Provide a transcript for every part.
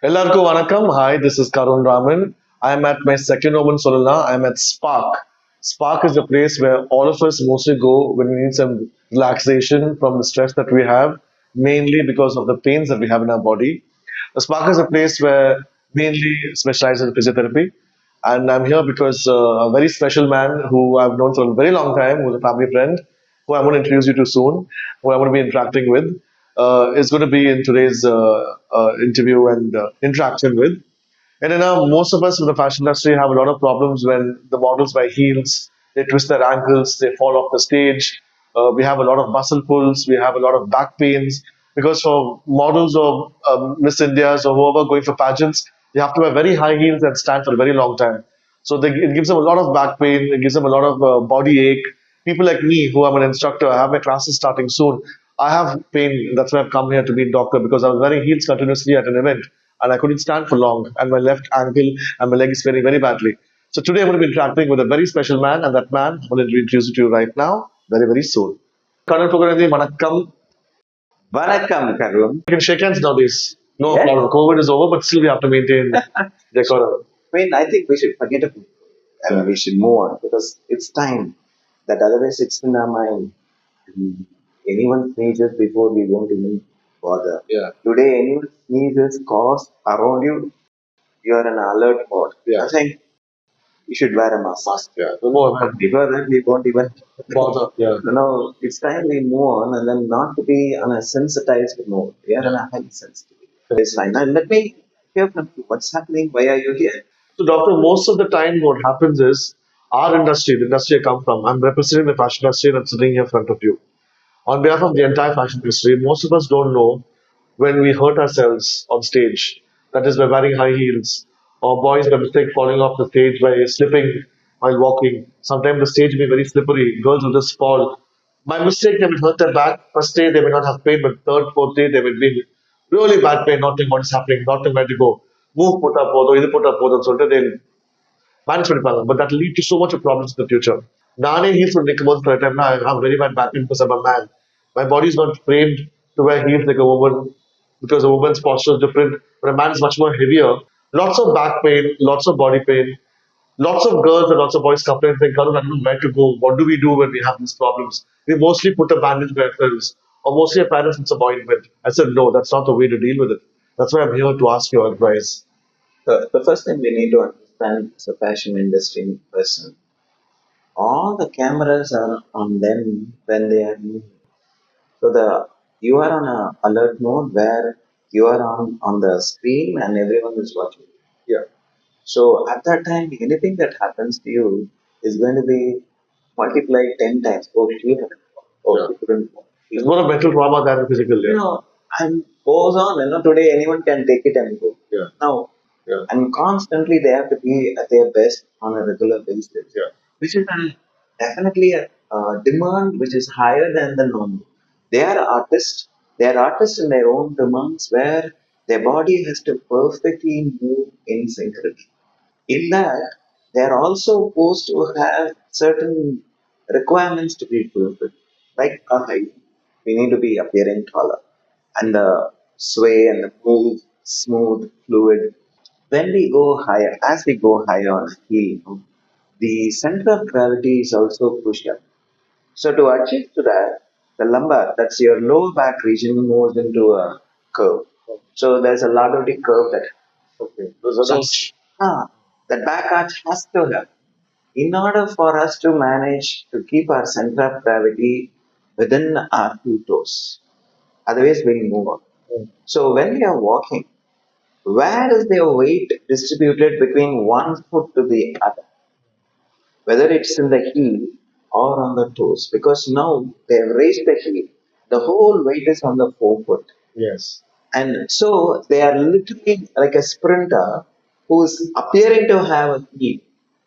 Ellarku vanakkam. Hi, this is Karun Raman. I'm at my second home in Solana. I'm at Spark. Spark is a place where all of us mostly go when we need some relaxation from the stress that we have, mainly because of the pains that we have in our body. The Spark is a place where mainly specializes in physiotherapy. And I'm here because a very special man who I've known for a very long time, who's a family friend, who I'm going to introduce you to soon, who I'm going to be interacting with, is going to be in today's interview and interaction with. And most of us in the fashion industry have a lot of problems when the models wear heels, they twist their ankles, they fall off the stage. We have a lot of muscle pulls, we have a lot of back pains. Because for models or Miss Indias or whoever going for pageants, they have to wear very high heels and stand for a very long time. So it gives them a lot of back pain, it gives them a lot of body ache. People like me, who I'm an instructor, I have my classes starting soon. I have pain. That's why I've come here to be a doctor because I was wearing heels continuously at an event and I couldn't stand for long. And my left ankle and my leg is feeling very badly. So today I'm going to be interacting with a very special man, and that man I'm going to introduce you to you right now, very, very soon. Kannan Vanakkam. Vanakkam, Karun. We can shake hands nowadays. No Yes. problem. COVID is over, but still we have to maintain decorum. I think we should forget about it and we should move on because it's time that otherwise it's in our mind. Anyone sneezes before we won't even bother. Yeah. Today, anyone sneezes, coughs around you, you're in alert mode. Yeah. I think you should wear a mask. Yeah. No more man. Before that, we won't even Bother. Yeah. No, it's time we move on and then not to be on a sensitized mode. We are on a high sensitivity. It's fine. Now, let me hear from you. What's happening? Why are you here? So, doctor, most of the time, what happens is our industry, the industry I come from, I'm representing the fashion industry and I'm sitting here in front of you. On behalf of the entire fashion industry, most of us don't know when we hurt ourselves on stage. That is by wearing high heels, or boys by mistake falling off the stage by slipping while walking. Sometimes the stage may be very slippery. Girls will just fall. By mistake, they will hurt their back. First day, they may not have pain, but third, fourth day, they will be really bad pain, not knowing what is happening, not knowing where to go. Move put up, இது put up, சொல்லிட்டு they'll manage பண்ணிப்பாங்க. But that will lead to so much of problems in the future. நானே heels would நிற்கும் போது for a time now, I have very bad back pain because I'm a man. My body is not trained to wear heels like a woman because a woman's posture is different, but a man is much more heavier. Lots of back pain, lots of body pain, lots of girls and lots of boys complain saying, Karun, I don't know where to go. What do we do when we have these problems? We mostly put a bandage by ourselves, or mostly a parents in some ointment. I said, no, that's not the way to deal with it. That's why I'm here to ask your advice. The first thing we need to understand as a fashion industry person, all the cameras are on them when they are moving. So you are on a alert mode where you are on the screen and everyone is watching. Yeah. So at that time, anything that happens to you is going to be multiplied 10 times. Oh, she had. Oh, Yeah. she couldn't. It's more of mental trauma than physical. You Yeah. know, and goes on. Today anyone can take it and go. Yeah. Now, Yeah. and constantly they have to be at their best on a regular basis. Yeah. Which is definitely a demand which is higher than the normal. They are artists. They are artists in their own demands where their body has to perfectly move in synchrony. In that, they are also supposed to have certain requirements to be fulfilled, like a height. We need to be appearing taller, and the sway and the move smooth, fluid. When we go higher, as we go higher on a heel, the center of gravity is also pushed up. So to achieve to that, the lumbar, that's your lower back region, moves into a curve. So there's a lordotic curve that Okay. so, that back arch has to have. In order for us to manage to keep our center of gravity within our two toes, otherwise we'll move on. So when we are walking, where is their weight distributed between one foot to the other? Whether it's in the heel or on the toes, because now they've raised the heel, the whole weight is on the forefoot. Yes. And so they are literally like a sprinter who's appearing to have a heel.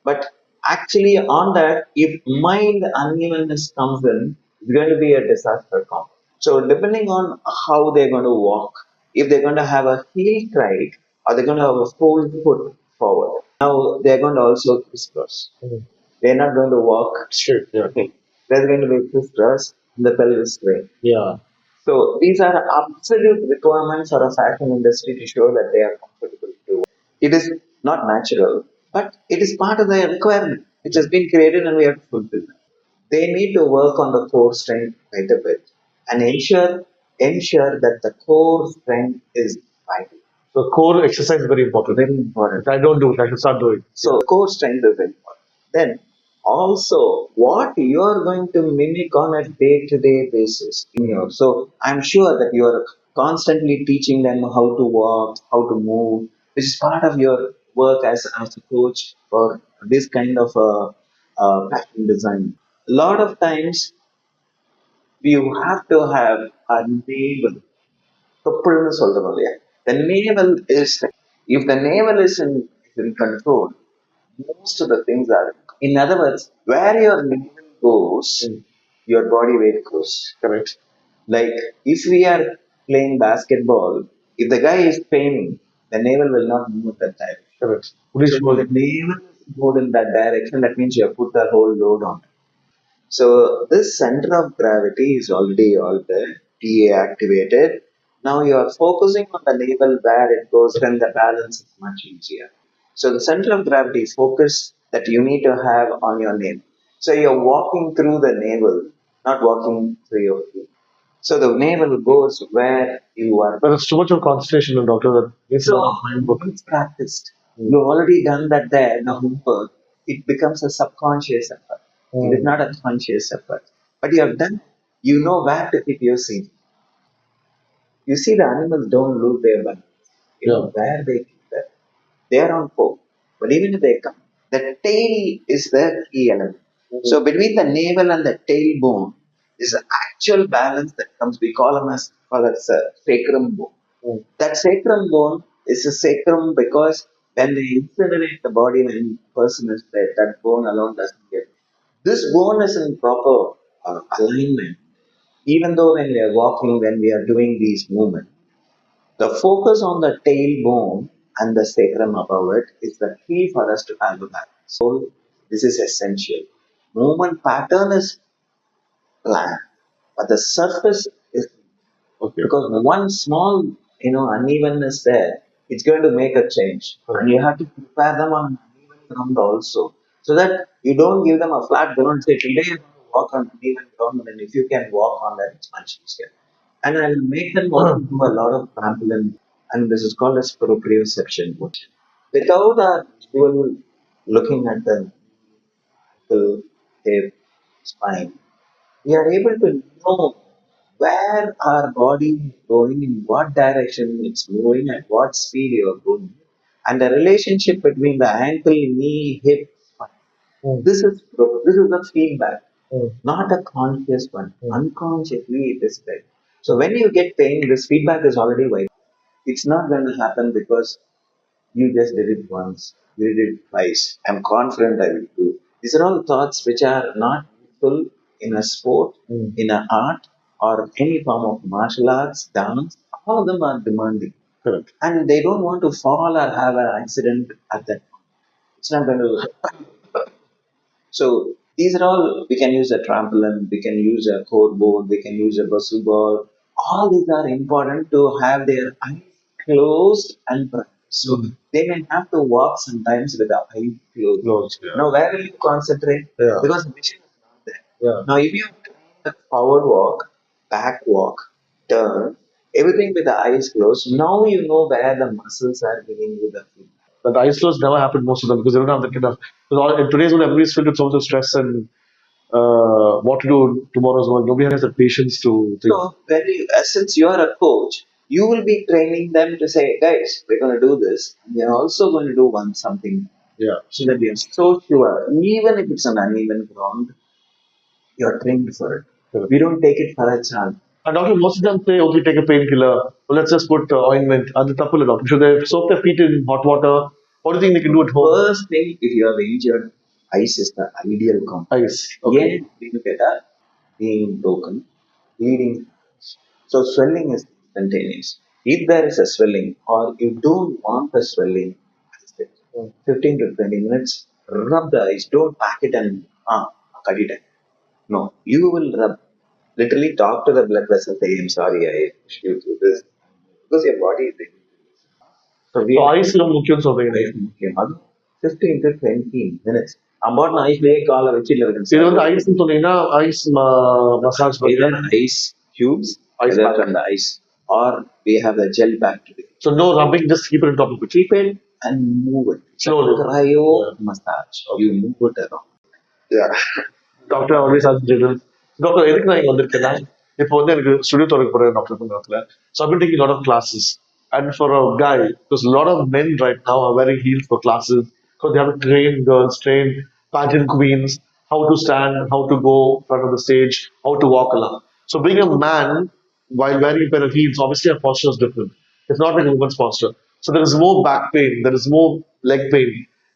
But actually, on that, if mild unevenness comes in, it's going to be a disaster come. So, depending on how they're going to walk, if they're going to have a heel right or they're going to have a full foot forward, now they're going to also crisscross. Mhm. They're not going to walk Straight. Yeah. straight. There's going to be crisscross in the pelvis way. Yeah. So these are absolute requirements for a fashion industry to show that they are comfortable to. It is not natural, but it is part of the requirement which has been created and we have to fulfill it. They need to work on the core strength quite a bit and ensure that the core strength is vital. So core exercise is very important. Very important. If I don't do it, I should start doing. So core strength is important. Then also what you are going to mimic on a day-to-day basis in your. So I'm sure that you are constantly teaching them how to walk, how to move, which is part of your work as a coach for this kind of fashion design. A lot of times you have to have a navel. தொப்புள்னு சொல்றோம் இல்லையா? The navel is, if the navel is in control, most of the things are. In other words, where your navel goes, your body weight goes. Correct. Like if we are playing basketball, if the guy is paining, the navel will not move that direction. Correct. So if the navel is moved in that direction, that means you have put the whole load on. So this center of gravity is already all there, TA activated. Now you are focusing on the navel where it goes, then the balance is much easier. So the center of gravity is focus that you need to have on your navel. So you're walking through the navel, not walking through your feet. So the navel goes where you are. There is too much of concentration in doctor that it's So not mind book. it's practiced. You've already done that there, the homework. It becomes a subconscious effort. It is not a conscious effort. But you have done, you know where to keep your seat. You see, the animals don't lose their balance. You know where they keep that. They are on four. But even if they come, the tail is the key element. So between the navel and the tailbone is the actual balance that comes. We call it a sacrum bone. That sacrum bone is a sacrum because when they incinerate the body when a person is dead, that bone alone doesn't get. This bone is in proper alignment. Even though when we are walking, when we are doing these movements, the focus on the tailbone and the sacrum above it is the key for us to have a balance. So this is essential. Movement pattern is planned, but the surface is. Okay. Because one small, unevenness there, it's going to make a change. And you have to prepare them on uneven ground also. So that you don't give them a flat ground and say, today you're going to walk on uneven ground, and if you can walk on that, it's much easier. And I'll make them also do a lot of trampoline, and this is called as proprioception. Without a visual looking at the ankle, hip, spine, we are able to know where our body is going, in what direction it's moving, at what speed you are going, and the relationship between the ankle, knee, hip, spine. This is the feedback, not a conscious one. Unconsciously, it is there. So when you get pain, this feedback is already wiped. It's not going to happen because you just did it once, you did it twice. I'm confident I will do. These are all thoughts which are not useful in a sport, in an art, or any form of martial arts, dance. All of them are demanding. Correct. And they don't want to fall or have an accident at that point. It's not going to. So these are all, we can use a trampoline, we can use a core board, we can use a bustle ball. All these are important to have their eyes closed and bright. So they may have to walk sometimes with the eyes closed. Now where will you concentrate? Because the vision is not there. Now if you train the forward walk, back walk, turn, everything with the eyes closed, now you know where the muscles are giving you the feedback. But the ice flows never happen most of them because they don't have the kind of. Because in today's world, everybody's filled with so much of stress and what to do tomorrow's world. Nobody has the patience to think. So, since you are a coach, you will be training them to say, guys, we're going to do this. And we are also going to do something. Yeah. So that we are so sure, even if it's an uneven ground, you are trained for it. Correct. We don't take it for a chance. And doctor, most of them say, okay, take a painkiller. Well, let's just put ointment. And the tapula, doctor. Should they soak their feet in hot water? What do you think they can do at home? First thing, if you are injured, ice is the ideal compound. Ice. Okay. Being broken, bleeding. So swelling is instantaneous. If there is a swelling or you don't want a swelling, 15 to 20 minutes, rub the ice. Don't pack it and cut it. No, you will rub. literally talk to the blood vessel, say, I'm sorry, I pushed you through this. Because your body is ready. So we So have ஐஸ்ல முக்கியம் சொல்றீங்க நீங்க. ice முக்கியம். அது 15 to 20 minutes. அம்பாட்டு ஐஸ்லயே காலை வச்சு இல்லை இது sir. வந்து ஐஸ்ன்னு சொன்னீங்கன்னா ice massage Either ice cubes, Ice either pack. from the ice, or we have the gel back to it. So no rubbing, just keep it on top of it. Keep it and move it. Slowly. Cryo massage. You move it around. Yeah. Doctor always has drills. Doctor, எதுக்கு நான் இங்க வந்திருக்கேன்னா இப்போ வந்து எனக்கு studio திறக்க போறேன் doctor நேரத்தில். So I've been taking a lot of classes. And for a guy, because a lot of men right now are wearing heels for classes because they have to train girls, train pageant queens, how to stand, how to go in front of the stage, how to walk along. So being a man while wearing a pair of heels, obviously our posture is different. It's not like a woman's posture. So there is more back pain, there is more leg pain.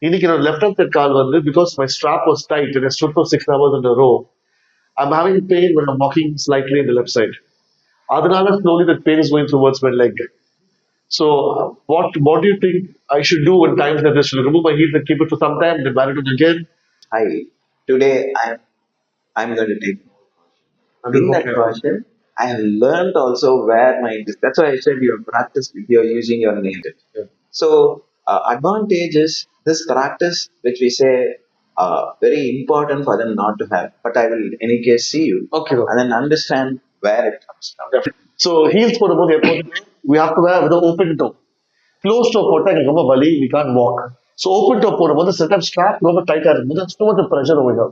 இன்னைக்கு என்னோட left hand side கால் வந்து because my strap was tight and I stood for 6 hours in a row, I'm having pain when I'm walking slightly in the left side. அதனால slowly that pain is going towards my leg. So what do you think I should do in times like this? Should I remove my heels and keep it for some time, then wear it on again? Hi. Today I'm going to take in that question. I have learned also where my that's why I said you have practiced if you're using your name. Yeah. So advantage is this practice which we say very important for them not to have. But I will in any case see you Okay. and then understand where it comes from. Definitely. So heels போடும்போது எப்போதுமே we have to wear with an open toe. Closed toe போட்டா எனக்கு ரொம்ப வலி, we can't walk. So open toe போடும்போது sometimes strap ரொம்ப டைட்டா இருக்கும்போது there's too much of pressure over here.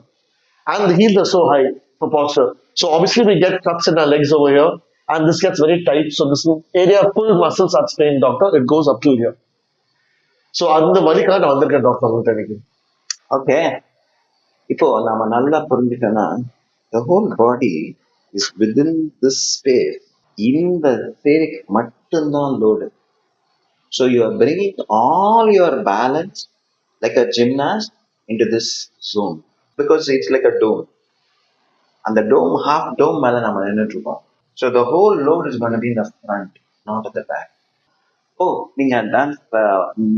And the heels are so high for posture. So obviously we get cuts in our legs over here and this gets very tight. So this area full muscle starts paying doctor, it goes up to here. So அந்த வலிக்காக நான் வந்திருக்கேன் doctor உங்கள்கிட்ட இன்னைக்கு. Okay. இப்போ நம்ம நல்லா புரிஞ்சுட்டோம்னா the whole body is within this space. இந்த ஸ்பேருக்கு மட்டும்தான் load. So you are bringing all your balance like a gymnast into this zone because it's like a dome. And the dome, half dome மேல நம்ம நின்றுட்டு இருக்கோம். So the whole load is going to be in the front, not at the back. ஓ நீங்க dance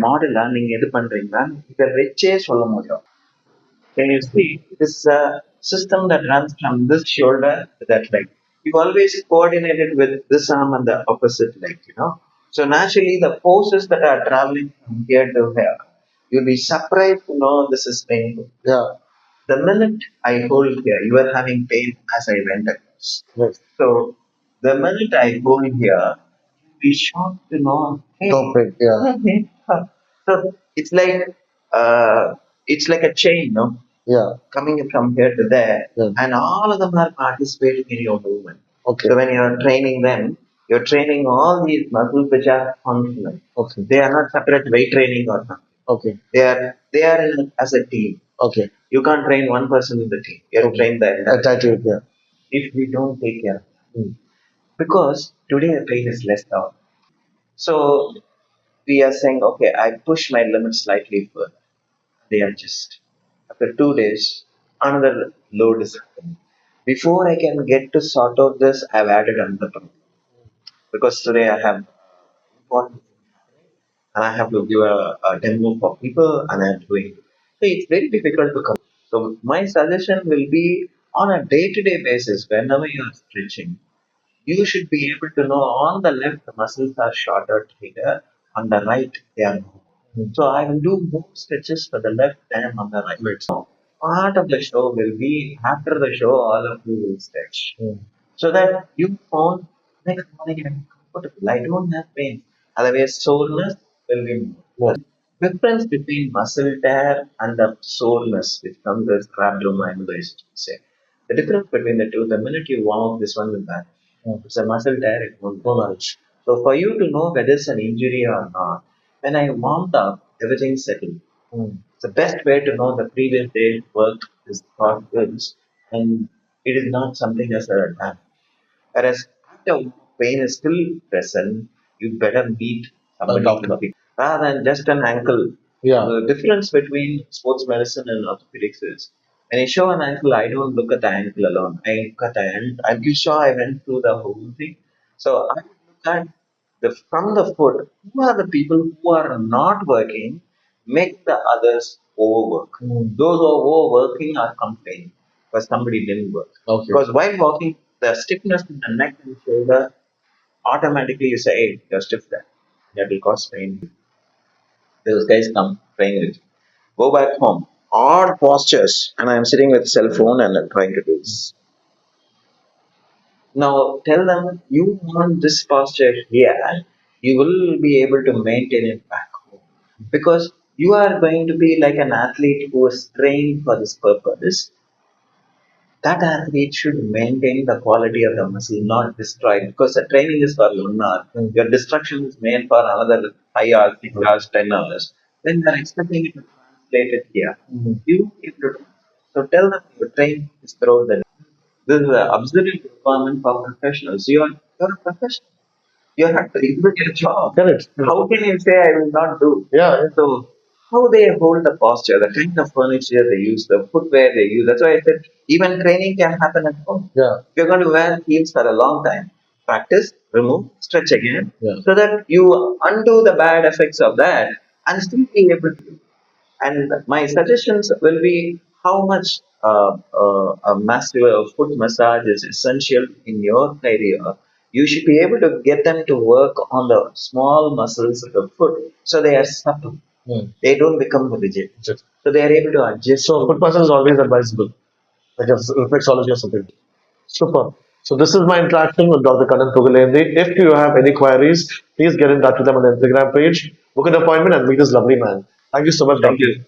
மாடலா நீங்க எது பண்றீங்களா இதை வச்சே சொல்ல முடியும். Can you see this system that runs from this shoulder to that leg? You always coordinate it with this arm and the opposite leg, you know. So naturally, the forces that are traveling from here to here, you'll be surprised to know this is painful. Yeah. The minute I hold here, you are having pain as I went across. Yes. So the minute I hold here, you'll be shocked to know. Hey, No pain. Yeah. okay. So uh, it's like a chain, no? Yeah. Coming from here to there, Yeah. and all of them are participating in your movement. Okay. So when you are training them, you're training all these muscles which are functional. Okay. They are not separate weight training or something. Okay. They are as a team. Okay. You can't train one person in the team. You have to train the entire. Attitude. Yeah. If we don't take care, because today the pain is less down. So we are saying, okay, I push my limit slightly further. They adjust. After 2 days, another load is happening. Before I can get to sort out this, I've added another problem. Because today I have important and I have to give a demo for people and I'm doing. So it's very difficult to come. So my suggestion will be on a day-to-day basis, whenever you are stretching, you should be able to know on the left the muscles are shorter, tighter, on the right they are more. So I will do more stretches for the left and on the right. So part of the show will be after the show, all of you will stretch. So that you found next morning I'm comfortable. I don't have pain. Otherwise, soreness will be more. Difference between muscle tear and the soreness, which comes as rhabdomyolysis, say. The difference between the two, the minute you warm up, this one will vanish. It's a muscle tear, it won't vanish. So for you to know whether it's an injury or not, when I warmed up, everything settled. It's the best way to know the previous day's work is got goods and it is not something as a damage. Whereas after pain is still present, you better meet somebody doctor. to fix. Rather than just an ankle. Yeah. The difference between sports medicine and orthopedics is when I show an ankle, I don't look at the ankle alone. I look at the end. I'm sure I went through the whole thing. So I look at the from the foot. Who are the people who are not working? Make the others overwork. Those who are overworking are complaining because somebody didn't work. Okay. Because while walking, the stiffness in the neck and shoulder, automatically you say, hey, you're stiff there. That will cause pain. Those guys come praying with you. Go back home. Odd postures. And I'm sitting with cell phone and I'm trying to do this. Now tell them you want this posture here. You will be able to maintain it back home. Because you are going to be like an athlete who is trained for this purpose. That athlete should maintain the quality of the muscle, not destroy it. Because the training is for 1 hour. Your destruction is made for another 5 hours, 6 hours, 10 hours. Then they're expecting it to translate it here. You if you don't. So tell them you train is throughout the day. This is an absolute requirement for professionals. You're a professional. You have to execute your job. Correct. How can you say I will not do? Yeah. So how they hold the posture, the kind of furniture they use, the footwear they use. That's why I said even training can happen at home. Yeah. If you're going to wear heels for a long time, practice, remove, stretch again, Yeah. so that you undo the bad effects of that and still be able to. And my suggestions will be how much a massive foot massage is essential in your career. You should be able to get them to work on the small muscles of the foot so they are supple. They don't become rigid. Just- So they are able to adjust. So foot massage is always advisable, like a reflexology or something. Super. So this is my interaction with Dr. Kannan Tugalendi. If you have any queries, please get in touch with them on the Instagram page. Book an appointment and meet this lovely man. Thank you so much, Thank Doctor. you.